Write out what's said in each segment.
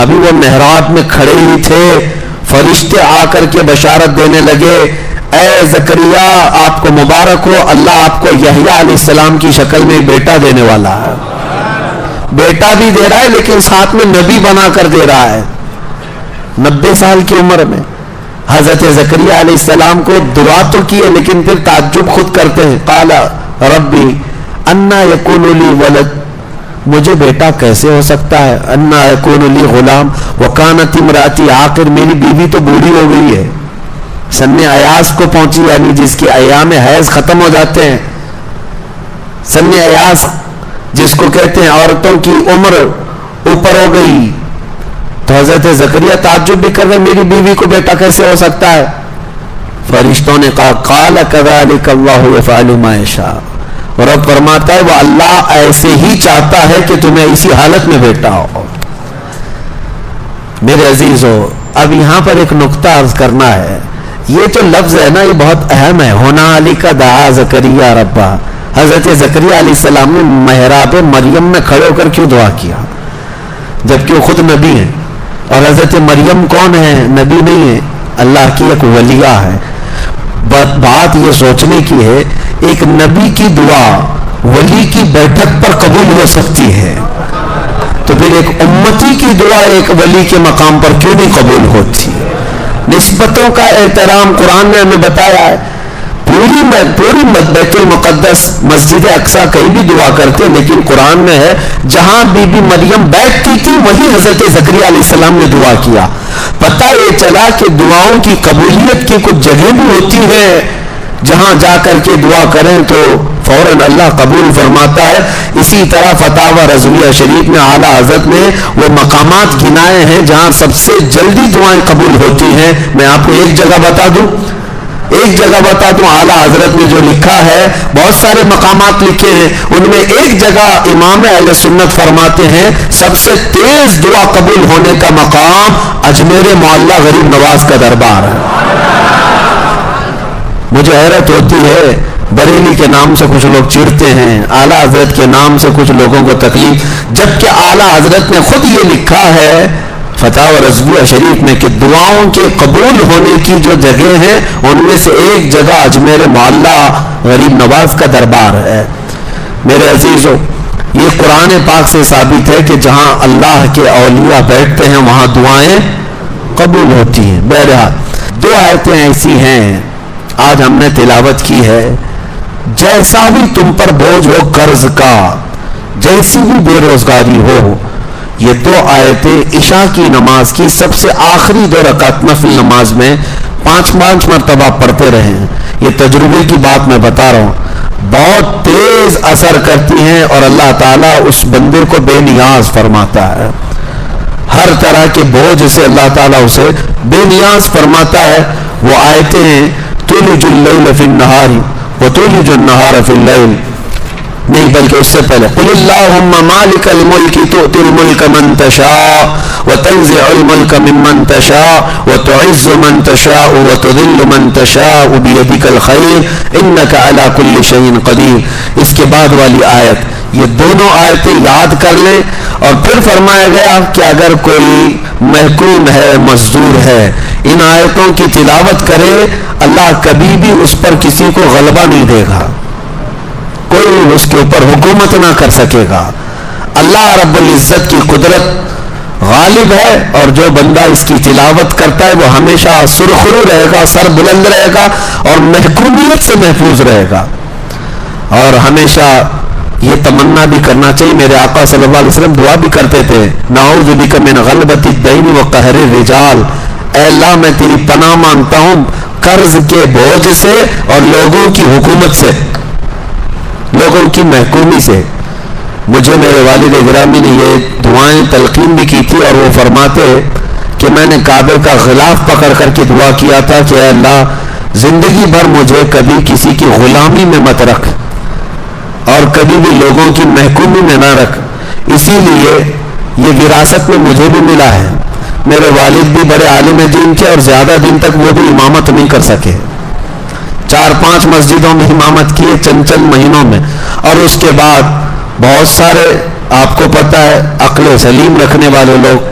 ابھی وہ محراب میں کھڑے ہی تھے، فرشتے آ کر کے بشارت دینے لگے، اے زکریا آپ کو مبارک ہو، اللہ آپ کو یحییٰ علیہ السلام کی شکل میں بیٹا دینے والا ہے۔ بیٹا بھی دے رہا ہے لیکن ساتھ میں نبی بنا کر دے رہا ہے۔ 90 سال کی عمر میں حضرت زکریا علیہ السلام کو دعا تو کی ہے لیکن پھر تعجب خود کرتے ہیں، قال ربی انا یکون لی ولد، مجھے بیٹا کیسے ہو سکتا ہے، انا یکون لی غلام وکانت امراتی عاقر، میری بیوی تو بوڑھی ہو گئی ہے، سن ایاس کو پہنچی، یعنی جس کی ایام حیض ختم ہو جاتے ہیں، سن ایاس جس کو کہتے ہیں عورتوں کی عمر اوپر ہو گئی، تو حضرت زکریا تعجب بھی کر رہے میری بیوی کو بیٹا کیسے ہو سکتا ہے۔ فرشتوں نے کہا قال کذلک اللہ یفعل ما یشاء، اور اب فرماتا ہے وہ اللہ ایسے ہی چاہتا ہے کہ تمہیں اسی حالت میں بیٹا ہو۔ میرے عزیزو، اب یہاں پر ایک نقطہ عرض کرنا ہے، یہ جو لفظ ہے نا یہ بہت اہم ہے، ہنالک دعا زکریا ربہ، حضرت زکریا علیہ السلام نے محراب مریم میں کھڑے ہو کر کیوں دعا کیا جبکہ وہ خود نبی ہیں؟ اور حضرت مریم کون ہے؟ نبی نہیں ہے، اللہ کی ایک ولیہ ہے۔ بات یہ سوچنے کی ہے ایک نبی کی دعا ولی کی بیٹھک پر قبول ہو سکتی ہے، تو پھر ایک امتی کی دعا ایک ولی کے مقام پر کیوں نہیں قبول ہوتی؟ نسبتوں کا احترام قرآن نے ہمیں بتایا ہے۔ پوری بیت المقدس مسجد اقصیٰ کہیں بھی دعا کرتے لیکن قرآن میں ہے جہاں بی بی مریم بیٹھتی تھی وہی حضرت زکریا علیہ السلام نے دعا کیا۔ پتہ یہ چلا کہ دعاؤں کی قبولیت کی کچھ جگہ بھی ہوتی ہے جہاں جا کر کے دعا کریں تو فوراً اللہ قبول فرماتا ہے۔ اسی طرح فتاوی رضویہ شریف میں اعلیٰ حضرت نے وہ مقامات گنائے ہیں جہاں سب سے جلدی دعائیں قبول ہوتی ہیں۔ میں آپ کو ایک جگہ بتا دوں اعلیٰ حضرت نے جو لکھا ہے، بہت سارے مقامات لکھے ہیں، ان میں ایک جگہ امام اہل سنت فرماتے ہیں سب سے تیز دعا قبول ہونے کا مقام اجمیر معلیٰ غریب نواز کا دربار ہے۔ مجھے حیرت ہوتی ہے بریلی کے نام سے کچھ لوگ چڑھتے ہیں، اعلیٰ حضرت کے نام سے کچھ لوگوں کو تکلیف، جبکہ اعلیٰ حضرت نے خود یہ لکھا ہے فتاوی رضویہ شریف میں کہ دعاؤں کے قبول ہونے کی جو جگہ ہیں ان میں سے ایک جگہ اجمیر معلیٰ غریب نواز کا دربار ہے۔ میرے عزیزو، یہ قرآن پاک سے ثابت ہے کہ جہاں اللہ کے اولیاء بیٹھتے ہیں وہاں دعائیں قبول ہوتی ہیں۔ بہرحال دو آیتیں ایسی ہیں آج ہم نے تلاوت کی ہے، جیسا بھی تم پر بوجھ ہو قرض کا، جیسی بھی بے روزگاری ہو، یہ دو آیتیں عشاء کی نماز کی سب سے آخری 2 رکعت نفل نماز میں 5 مرتبہ پڑھتے رہے ہیں۔ یہ تجربے کی بات میں بتا رہا ہوں، بہت تیز اثر کرتی ہیں اور اللہ تعالیٰ اس بندے کو بے نیاز فرماتا ہے، ہر طرح کے بوجھ سے اللہ تعالیٰ اسے بے نیاز فرماتا ہے۔ وہ آیتیں ہیں تولج اللیل فی النہار وتولج النہار فی اللیل، نہیں بلکہ اس سے پہلے قل اللہم مالک الملک تؤتی الملک من تشاء وتنزع الملک ممن تشاء وتعز من تشاء وتذل من تشاء بیدک الخیر انک علی کل شیء قدیر۔ اس کے بعد والی آیت، یہ دونوں آیتیں یاد کر لیں، اور پھر فرمایا گیا کہ اگر کوئی محکوم ہے، مزدور ہے، ان آیتوں کی تلاوت کرے، اللہ کبھی بھی اس پر کسی کو غلبہ نہیں دے گا، کوئی اس کے اوپر حکومت نہ کر سکے گا۔ اللہ رب العزت کی قدرت غالب ہے، اور جو بندہ اس کی تلاوت کرتا ہے وہ ہمیشہ سرخرو رہے گا، سر بلند رہے گا اور محکومیت سے محفوظ رہے گا۔ اور ہمیشہ یہ تمنا بھی کرنا چاہیے، میرے آقا صلی اللہ علیہ وسلم دعا بھی کرتے تھے، نعوذ بک من غلبۃ الدین وقہر الرجال، اے اللہ میں تیری پناہ مانگتا ہوں قرض کے بوجھ سے اور لوگوں کی حکومت سے، لوگوں کی محکومی سے۔ مجھے میرے والد گرامی نے یہ دعائیں تلقین بھی کی تھی، اور وہ فرماتے کہ میں نے کعبے کا غلاف پکڑ کر کے دعا کیا تھا کہ اے اللہ زندگی بھر مجھے کبھی کسی کی غلامی میں مت رکھ اور کبھی بھی لوگوں کی محکومی میں نہ رکھ۔ اسی لیے یہ وراثت میں مجھے بھی ملا ہے۔ میرے والد بھی بڑے عالم دین تھے اور زیادہ دن تک وہ بھی امامت نہیں کر سکے، 4-5 مسجدوں میں امامت کیے چند مہینوں میں، اور اس کے بعد بہت سارے آپ کو پتہ ہے عقل سلیم رکھنے والے لوگ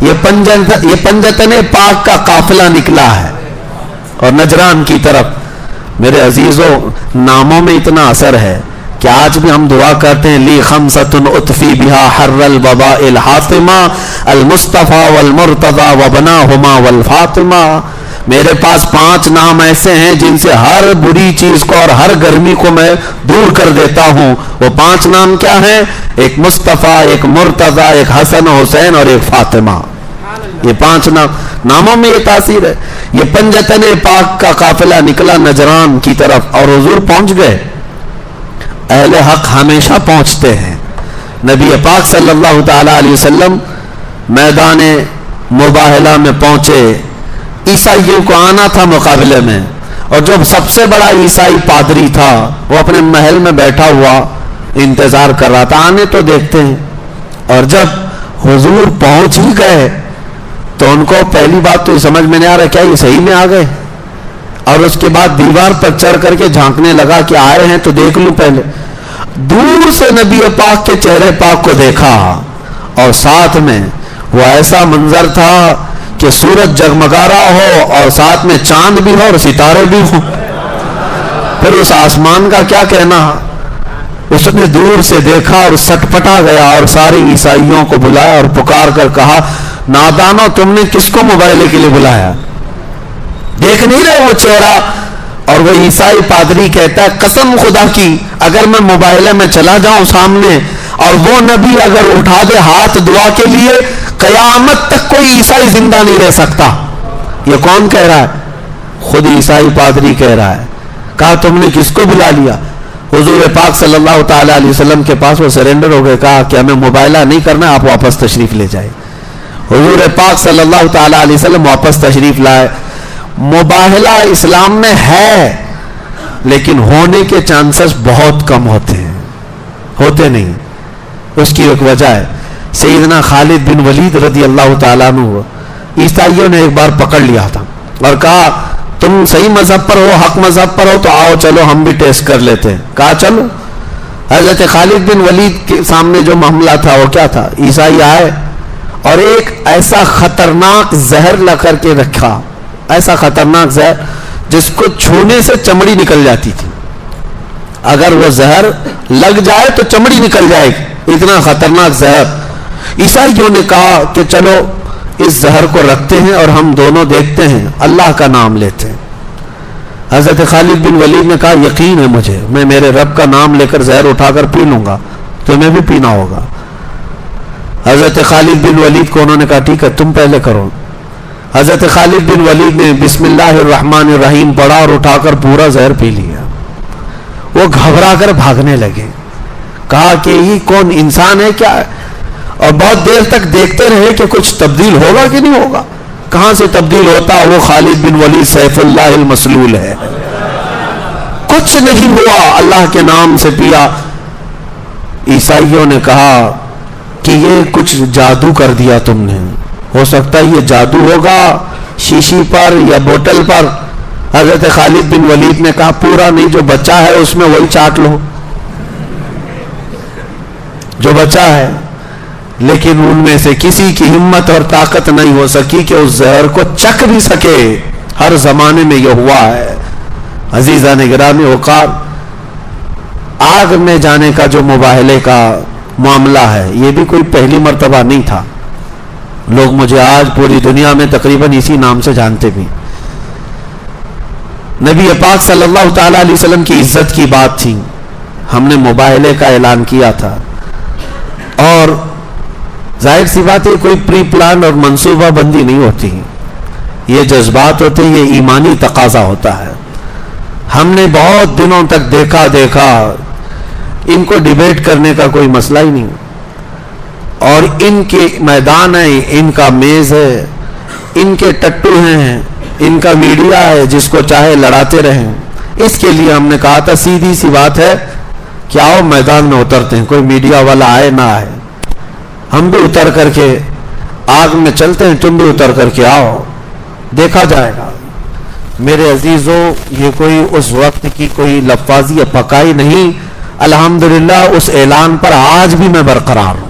یہ پنجتن پاک کا قافلہ نکلا ہے اور نجران کی طرف. میرے عزیزوں، ناموں میں اتنا اثر ہے کہ آج بھی ہم دعا کرتے ہیں لی خمسۃ اطفی بہا حر الوباء الحاطمہ المصطفیٰ والمرتضی وبناہما والفاطمہ. میرے پاس 5 نام ایسے ہیں جن سے ہر بری چیز کو اور ہر گرمی کو میں دور کر دیتا ہوں. وہ 5 نام کیا ہیں؟ ایک مصطفیٰ، ایک مرتضی، ایک حسن و حسین اور ایک فاطمہ. یہ 5 ناموں میں یہ تاثیر ہے. یہ پنجتن پاک کا قافلہ نکلا نجران کی طرف اور حضور پہنچ گئے. اہل حق ہمیشہ پہنچتے ہیں. نبی پاک صلی اللہ تعالی علیہ وسلم میدان مباہلہ میں پہنچے. عیسائیوں کو آنا تھا مقابلے میں، اور جو سب سے بڑا عیسائی پادری تھا وہ اپنے محل میں بیٹھا ہوا انتظار کر رہا تھا، آنے تو دیکھتے ہیں. اور جب حضور پہنچ ہی گئے تو ان کو پہلی بات تو سمجھ میں نہیں آ رہا کیا یہ صحیح میں آ گئے. اور اس کے بعد دیوار پر چڑھ کر کے جھانکنے لگا کہ آئے ہیں تو دیکھ لوں. پہلے دور سے نبی پاک کے چہرے پاک کو دیکھا اور ساتھ میں وہ ایسا منظر تھا کہ سورج جگمگا رہا ہو اور ساتھ میں چاند بھی ہو اور ستارے بھی ہوں. پھر اس آسمان کا کیا کہنا. اس نے دور سے دیکھا اور سٹپٹا گیا اور سارے عیسائیوں کو بلایا اور پکار کر کہا نادانو تم نے کس کو موبائل کے لیے بلایا؟ دیکھ نہیں رہے وہ چہرہ؟ اور وہ عیسائی پادری کہتا ہے قسم خدا کی اگر میں موبائل میں چلا جاؤں سامنے اور وہ نبی اگر اٹھا دے ہاتھ دعا کے لیے قیامت تک کوئی عیسائی زندہ نہیں رہ سکتا. یہ کون کہہ رہا ہے؟ خود عیسائی پادری کہہ رہا ہے. کہا تم نے کس کو بلا لیا؟ حضور پاک صلی اللہ تعالی علیہ وسلم کے پاس وہ سرنڈر ہو گئے. کہا کہ ہمیں مباہلہ نہیں کرنا، آپ واپس تشریف لے جائیں. حضور پاک صلی اللہ تعالی علیہ وسلم واپس تشریف لائے. مباہلہ اسلام میں ہے لیکن ہونے کے چانسز بہت کم ہوتے ہیں، ہوتے نہیں. اس کی ایک وجہ ہے سیدنا خالد بن ولید رضی اللہ تعالیٰ عنہ عیسائیوں نے ایک بار پکڑ لیا تھا اور کہا تم صحیح مذہب پر ہو، حق مذہب پر ہو تو آؤ چلو ہم بھی ٹیسٹ کر لیتے ہیں. کہا چلو. حضرت خالد بن ولید کے سامنے جو معاملہ تھا وہ کیا تھا؟ عیسائی آئے اور ایک ایسا خطرناک زہر لا کر کے رکھا، ایسا خطرناک زہر جس کو چھونے سے چمڑی نکل جاتی تھی. اگر وہ زہر لگ جائے تو چمڑی نکل جائے گی، اتنا خطرناک زہر. عیسائیوں نے کہا کہ چلو اس زہر کو رکھتے ہیں اور ہم دونوں دیکھتے ہیں، اللہ کا نام لیتے ہیں. حضرت خالد بن ولید نے کہا یقین ہے مجھے، میں میرے رب کا نام لے کر زہر اٹھا کر پی لوں گا، تمہیں بھی پینا ہوگا. حضرت خالد بن ولید کو انہوں نے کہا ٹھیک ہے تم پہلے کرو. حضرت خالد بن ولید نے بسم اللہ الرحمن الرحیم پڑھا اور اٹھا کر پورا زہر پی لیا. وہ گھبرا کر بھاگنے لگے. کہا کہ یہ کون انسان ہے کیا؟ اور بہت دیر تک دیکھتے رہے کہ کچھ تبدیل ہوگا کہ نہیں ہوگا. کہاں سے تبدیل ہوتا؟ وہ خالد بن ولید سیف اللہ المسلول ہے. کچھ نہیں ہوا، اللہ کے نام سے پیا. عیسائیوں نے کہا کہ یہ کچھ جادو کر دیا تم نے، ہو سکتا ہے یہ جادو ہوگا شیشی پر یا بوتل پر. حضرت خالد بن ولید نے کہا پورا نہیں، جو بچا ہے اس میں وہی چاٹ لو جو بچا ہے. لیکن ان میں سے کسی کی ہمت اور طاقت نہیں ہو سکی کہ اس زہر کو چکھ بھی سکے. ہر زمانے میں یہ ہوا ہے. عزیزان گرامی وقار، آگ میں جانے کا جو مباہلے کا معاملہ ہے یہ بھی کوئی پہلی مرتبہ نہیں تھا. لوگ مجھے آج پوری دنیا میں تقریباً اسی نام سے جانتے بھی. نبی پاک صلی اللہ تعالی علیہ وسلم کی عزت کی بات تھی، ہم نے مباہلے کا اعلان کیا تھا. اور ظاہر سی بات ہے کوئی پری پلان اور منصوبہ بندی نہیں ہوتی، یہ جذبات ہوتے ہیں، یہ ایمانی تقاضا ہوتا ہے. ہم نے بہت دنوں تک دیکھا ان کو ڈیبیٹ کرنے کا کوئی مسئلہ ہی نہیں، اور ان کے میدان ہے، ان کا میز ہے، ان کے ٹٹو ہیں، ان کا میڈیا ہے، جس کو چاہے لڑاتے رہیں. اس کے لیے ہم نے کہا تھا سیدھی سی بات ہے کہ آؤ میدان میں اترتے ہیں، کوئی میڈیا والا آئے نہ آئے، ہم بھی اتر کر کے آگ میں چلتے ہیں، تم بھی اتر کر کے آؤ، دیکھا جائے گا. میرے عزیزوں، یہ کوئی اس وقت کی کوئی لفاظی یا پکائی نہیں. الحمدللہ اس اعلان پر آج بھی میں برقرار ہوں،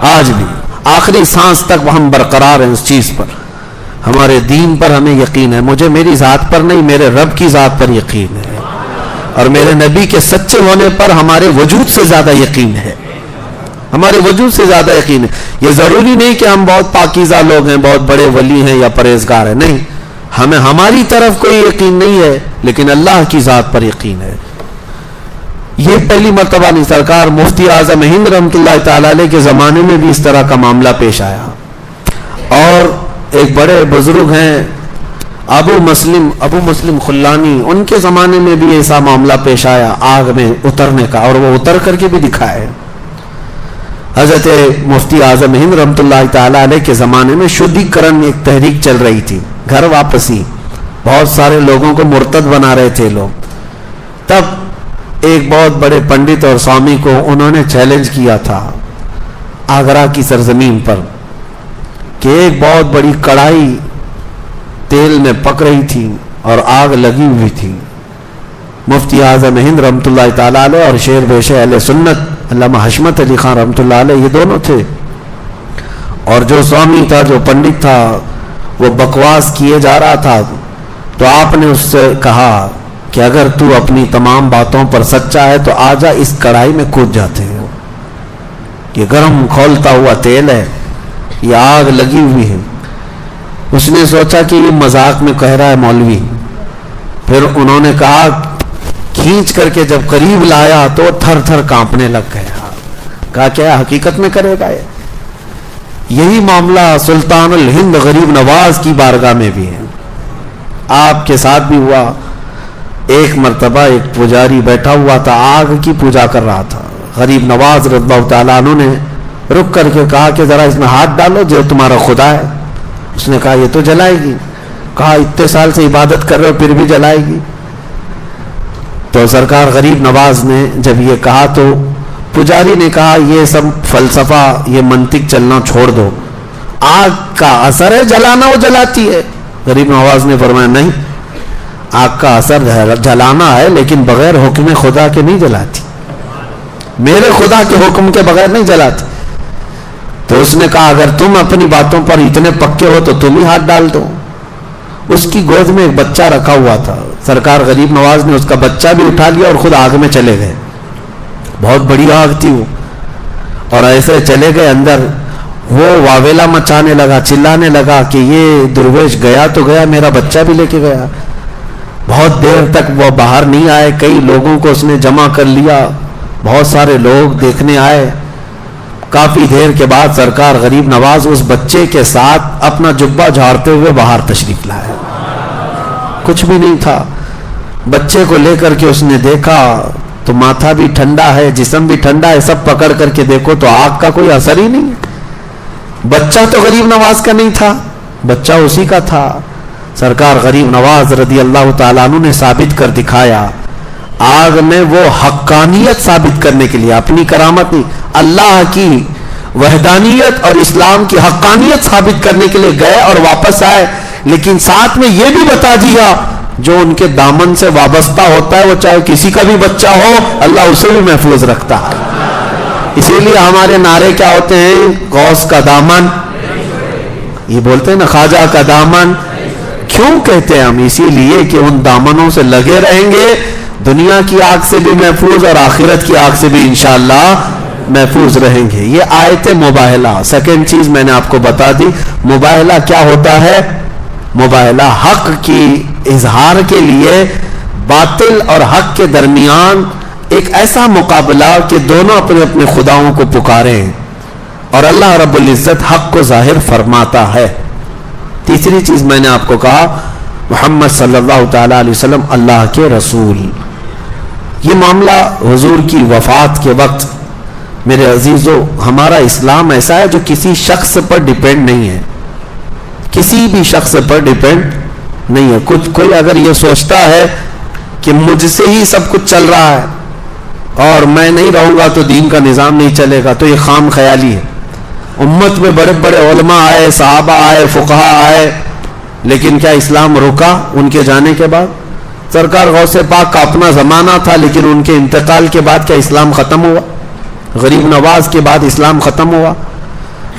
آج بھی آخری سانس تک ہم برقرار ہیں اس چیز پر. ہمارے دین پر ہمیں یقین ہے. مجھے میری ذات پر نہیں، میرے رب کی ذات پر یقین ہے، اور میرے نبی کے سچے ہونے پر ہمارے وجود سے زیادہ یقین ہے. ہمارے وجود سے زیادہ یقین ہے. یہ ضروری نہیں کہ ہم بہت پاکیزہ لوگ ہیں، بہت بڑے ولی ہیں یا پرہیزگار ہیں، نہیں، ہمیں ہماری طرف کوئی یقین نہیں ہے، لیکن اللہ کی ذات پر یقین ہے. یہ پہلی مرتبہ نہیں، سرکار مفتی اعظم ہند رحمۃ اللہ تعالی علیہ کے زمانے میں بھی اس طرح کا معاملہ پیش آیا. اور ایک بڑے بزرگ ہیں ابو مسلم خلانی، ان کے زمانے میں بھی ایسا معاملہ پیش آیا آگ میں اترنے کا، اور وہ اتر کر کے بھی دکھائے. حضرت مفتی اعظم ہند رحمۃ اللہ تعالی علیہ کے زمانے میں شدھی کرن ایک تحریک چل رہی تھی، گھر واپسی، بہت سارے لوگوں کو مرتد بنا رہے تھے لوگ. تب ایک بہت بڑے پنڈت اور سوامی کو انہوں نے چیلنج کیا تھا آگرہ کی سرزمین پر کہ ایک بہت بڑی کڑھائی تیل میں پک رہی تھی اور آگ لگی ہوئی تھی. مفتی اعظم ہند رحمۃ اللہ تعالی علیہ اور شیر بیش اہل سنت علامہ حشمت علی خان رحمۃ اللہ علیہ، یہ دونوں تھے. اور جو سوامی تھا، جو پنڈت تھا، وہ بکواس کیے جا رہا تھا. تو آپ نے اس سے کہا کہ اگر تو اپنی تمام باتوں پر سچا ہے تو آجا اس کڑھائی میں کود جاتے ہیں. یہ گرم کھولتا ہوا تیل ہے، یہ آگ لگی ہوئی ہے. اس نے سوچا کہ یہ مذاق میں کہہ رہا ہے مولوی. پھر انہوں نے کہا، کھینچ کر کے جب قریب لایا تو تھر تھر کانپنے لگ گیا. کہا کیا حقیقت میں کرے گا؟ یہی معاملہ سلطان الہند غریب نواز کی بارگاہ میں بھی ہے، آپ کے ساتھ بھی ہوا. ایک مرتبہ ایک پجاری بیٹھا ہوا تھا، آگ کی پوجا کر رہا تھا. غریب نواز رضی اللہ تعالیٰ عنہ نے رک کر کے کہا کہ ذرا اس میں ہاتھ ڈالو جو تمہارا خدا ہے. اس نے کہا یہ تو جلائے گی. کہا اتنے سال سے عبادت کر رہے ہو پھر بھی جلائے گی. تو سرکار غریب نواز نے جب یہ کہا تو پجاری نے کہا یہ سب فلسفہ، یہ منطق چلنا چھوڑ دو، آگ کا اثر ہے جلانا، وہ جلاتی ہے. غریب نواز نے فرمایا نہیں، آگ کا اثر جلانا ہے لیکن بغیر حکم خدا کے نہیں جلاتی، میرے خدا کے حکم کے بغیر نہیں جلاتی. تو اس نے کہا اگر تم اپنی باتوں پر اتنے پکے ہو تو تم ہی ہاتھ ڈال دو. اس کی گود میں ایک بچہ رکھا ہوا تھا. سرکار غریب نواز نے اس کا بچہ بھی اٹھا لیا اور خود آگ میں چلے گئے. بہت بڑی آگ تھی وہ، اور ایسے چلے گئے اندر. وہ واویلا مچانے لگا، چلانے لگا کہ یہ درویش گیا تو گیا، میرا بچہ بھی لے کے گیا. بہت دیر تک وہ باہر نہیں آئے. کئی لوگوں کو اس نے جمع کر لیا، بہت سارے لوگ دیکھنے آئے. کافی دیر کے بعد سرکار غریب نواز اس بچے کے ساتھ اپنا جبہ جھاڑتے ہوئے باہر تشریف لائے. کچھ بھی نہیں تھا. بچے کو لے کر کے اس نے دیکھا تو ماتھا بھی ٹھنڈا ہے، جسم بھی ٹھنڈا ہے، سب پکڑ کر کے دیکھو تو آگ کا کوئی اثر ہی نہیں. بچہ تو غریب نواز کا نہیں تھا، بچہ اسی کا تھا. سرکار غریب نواز رضی اللہ تعالیٰ عنہ نے ثابت کر دکھایا. آگ میں وہ حقانیت ثابت کرنے کے لیے، اپنی کرامت نہیں، اللہ کی وحدانیت اور اسلام کی حقانیت ثابت کرنے کے لیے گئے اور واپس آئے. لیکن ساتھ میں یہ بھی بتا دیا جو ان کے دامن سے وابستہ ہوتا ہے، وہ چاہے کسی کا بھی بچہ ہو، اللہ اسے بھی محفوظ رکھتا ہے. اسی لیے ہمارے نعرے کیا ہوتے ہیں؟ غوث کا دامن، یہ بولتے ہیں نا، خواجہ کا دامن. کیوں کہتے ہیں ہم؟ اسی لیے کہ ان دامنوں سے لگے رہیں گے، دنیا کی آگ سے بھی محفوظ اور آخرت کی آگ سے بھی انشاءاللہ محفوظ رہیں گے. یہ آیت مباہلہ. سیکنڈ چیز میں نے آپ کو بتا دی. مباہلہ کیا ہوتا ہے؟ مباہلہ حق کی اظہار کے لیے باطل اور حق کے درمیان ایک ایسا مقابلہ کہ دونوں اپنے اپنے خداؤں کو پکاریں اور اللہ رب العزت حق کو ظاہر فرماتا ہے. تیسری چیز میں نے آپ کو کہا، محمد صلی اللہ تعالیٰ علیہ وسلم اللہ کے رسول. یہ معاملہ حضور کی وفات کے وقت، میرے عزیزو، ہمارا اسلام ایسا ہے جو کسی شخص پر ڈیپینڈ نہیں ہے، کسی بھی شخص پر ڈیپینڈ نہیں ہے. کوئی اگر یہ سوچتا ہے کہ مجھ سے ہی سب کچھ چل رہا ہے اور میں نہیں رہوں گا تو دین کا نظام نہیں چلے گا، تو یہ خام خیالی ہے. امت میں بڑے بڑے علماء آئے، صحابہ آئے، فقہاء آئے، لیکن کیا اسلام رکا ان کے جانے کے بعد؟ سرکار غوث پاک کا اپنا زمانہ تھا، لیکن ان کے انتقال کے بعد کیا اسلام ختم ہوا؟ غریب نواز کے بعد اسلام ختم ہوا؟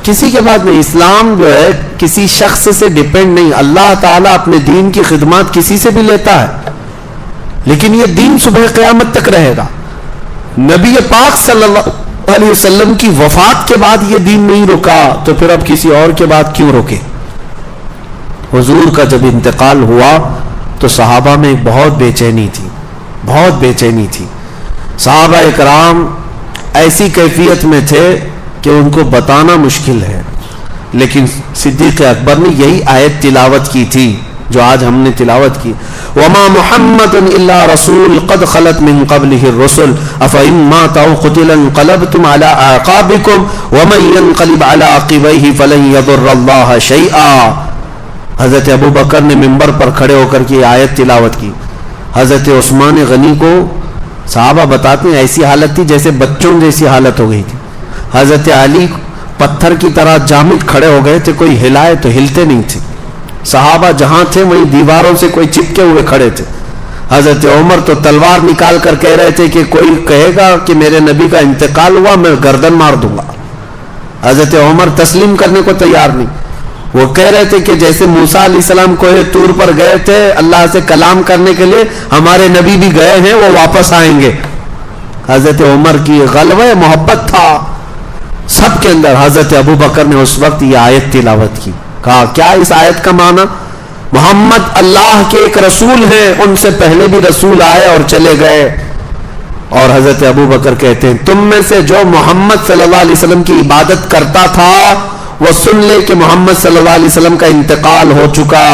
کسی کے بعد نہیں. اسلام جو ہے کسی شخص سے ڈیپینڈ نہیں. اللہ تعالیٰ اپنے دین کی خدمات کسی سے بھی لیتا ہے, لیکن یہ دین صبح قیامت تک رہے گا. نبی پاک صلی اللہ علیہ وسلم کی وفات کے بعد یہ دین نہیں رکا, تو پھر اب کسی اور کے بعد کیوں رکے؟ حضور کا جب انتقال ہوا تو صحابہ میں ایک بہت بے چینی تھی, بہت بے چینی تھی. صحابہ اکرام ایسی کیفیت میں تھے کہ ان کو بتانا مشکل ہے, لیکن صدیق اکبر نے یہی آیت تلاوت کی تھی جو آج ہم نے تلاوت کی. وما محمد الا رسول قد خلت من قبله الرسل افإن مات أو قتل انقلبتم على اعقابكم ومن ينقلب على عقبيه فلن يضر الله شيئا. حضرت ابو بکر نے منبر پر کھڑے ہو کر کے آیت تلاوت کی. حضرت عثمان غنی کو صحابہ بتاتے ہیں ایسی حالت تھی جیسے بچوں جیسی حالت ہو گئی تھی. حضرت علی پتھر کی طرح جامد کھڑے ہو گئے تھے, کوئی ہلائے تو ہلتے نہیں تھے. صحابہ جہاں تھے وہیں دیواروں سے کوئی چپکے ہوئے کھڑے تھے. حضرت عمر تو تلوار نکال کر کہہ رہے تھے کہ کوئی کہے گا کہ میرے نبی کا انتقال ہوا میں گردن مار دوں گا. حضرت عمر تسلیم کرنے کو تیار نہیں. وہ کہہ رہے تھے کہ جیسے موسیٰ علیہ السلام کوہ طور پر گئے تھے اللہ سے کلام کرنے کے لیے, ہمارے نبی بھی گئے ہیں, وہ واپس آئیں گے. حضرت عمر کی غلبہ محبت تھا سب کے اندر. حضرت ابو بکر نے اس وقت یہ آیت تلاوت کی. کہا کیا اس آیت کا معنی؟ محمد اللہ کے ایک رسول ہیں, ان سے پہلے بھی رسول آئے اور چلے گئے. اور حضرت ابو بکر کہتے ہیں تم میں سے جو محمد صلی اللہ علیہ وسلم کی عبادت کرتا تھا وہ سن لے کہ محمد صلی اللہ علیہ وسلم کا انتقال ہو چکا,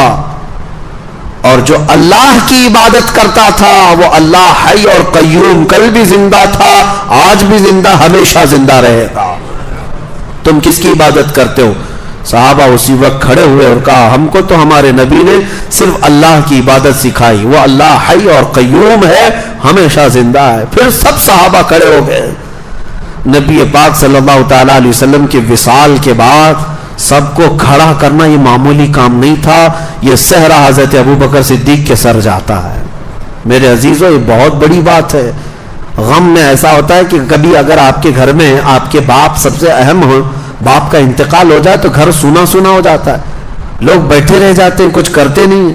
اور جو اللہ کی عبادت کرتا تھا وہ اللہ حی اور قیوم, کل بھی زندہ تھا, آج بھی زندہ, ہمیشہ زندہ رہے گا. تم کس کی عبادت کرتے ہو؟ صحابہ اسی وقت کھڑے ہوئے اور کہا ہم کو تو ہمارے نبی نے صرف اللہ کی عبادت سکھائی, وہ اللہ حی اور قیوم ہے, ہمیشہ زندہ ہے. پھر سب صحابہ کھڑے ہو گئے. نبی پاک صلی اللہ تعالیٰ علیہ وسلم کے وصال کے بعد سب کو کھڑا کرنا یہ معمولی کام نہیں تھا. یہ صحرا حضرت ابو بکر صدیق کے سر جاتا ہے. میرے عزیزوں یہ بہت بڑی بات ہے. غم میں ایسا ہوتا ہے کہ کبھی اگر آپ کے گھر میں آپ کے باپ سب سے اہم ہو, باپ کا انتقال ہو جائے تو گھر سونا سونا ہو جاتا ہے. لوگ بیٹھے رہ جاتے ہیں, کچھ کرتے نہیں,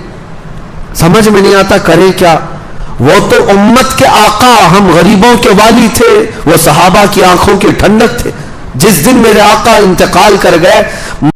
سمجھ میں نہیں آتا کرے کیا. وہ تو امت کے آقا, ہم غریبوں کے والی تھے, وہ صحابہ کی آنکھوں کی ٹھنڈک تھے. جس دن میرے آقا انتقال کر گئے